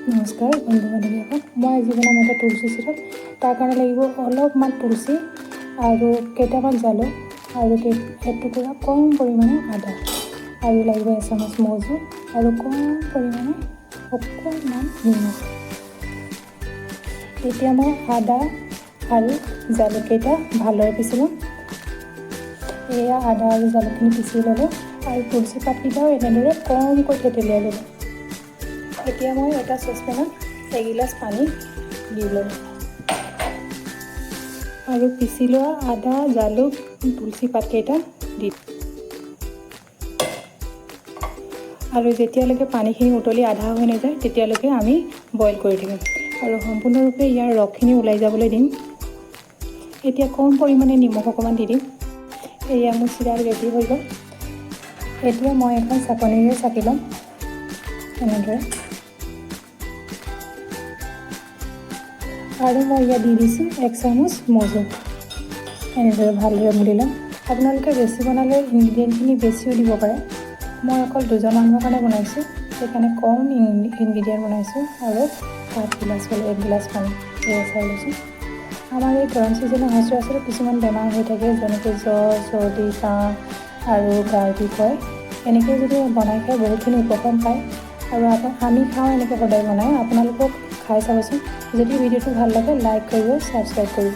নমস্কাৰ বন্ধু বান্ধৱীসকল, মই আজি বনাম এটা তুলসী চিৰাপ। তাৰ কাৰণে লাগিব অলপমান তুলসী আৰু কেইটামান জালুক আৰু এটুকুৰা কম পৰিমাণে আদা আৰু লাগিব এচামুচ মৌজোল আৰু কম পৰিমাণে অকণমান নিমখ। এতিয়া মই আদা আৰু জালুককেইটা ভালদৰে পিচি ল'ম। এয়া আদা আৰু জালুকখিনি পিচি ল'লোঁ আৰু তুলসী পাতকেইটাও এনেদৰে কমকৈ থেতেলিয়াই ল'লোঁ। এতিয়া মই এটা চচপেনত এগিলাচ পানী দি ল'লোঁ আৰু পিচি লোৱা আদা জালুক তুলসী পাতকেইটা দি আৰু যেতিয়ালৈকে পানীখিনি উতলি আধা হৈ নাযায় তেতিয়ালৈকে আমি বইল কৰি থাকিম আৰু সম্পূৰ্ণৰূপে ইয়াৰ ৰসখিনি ওলাই যাবলৈ দিম। এতিয়া কম পৰিমাণে নিমখ অকণমান দি দিম। এয়া মোৰ চিৰা ৰেডি হৈ গ'ল। এতিয়া মই এখন চাকনিৰে চাকি ল'ম এনেদৰে আৰু মই ইয়াত দি দিছোঁ 1 চামুচ মৌজোল। এনেদৰে ভালদৰে মিলি ল'ম। আপোনালোকে বেছি বনালে ইনগ্ৰিডিয়েণ্টখিনি বেছিও দিব পাৰে। মই অকল 2জন মানুহৰ কাৰণে বনাইছোঁ, সেইকাৰণে কম ইনগ্ৰিডিয়েণ্ট বনাইছোঁ আৰু 1 গিলাচ পানী এয়া চাই লৈছোঁ। আমাৰ এই গৰম ছিজনত সচৰাচৰ কিছুমান বেমাৰ হৈ থাকে, যেনেকৈ জ্বৰ, চৰ্দি, কাহ আৰু গাৰ বিষ হয়। এনেকৈ যদি বনাই খাই বহুতখিনি উপশম পায় আৰু আমি খাওঁ এনেকৈ সদায় বনাই। আপোনালোকক খাই চাবচোন। যদি ভিডিঅ'টো ভাল লাগে লাইক কৰিব, ছাবস্ক্ৰাইব কৰিব।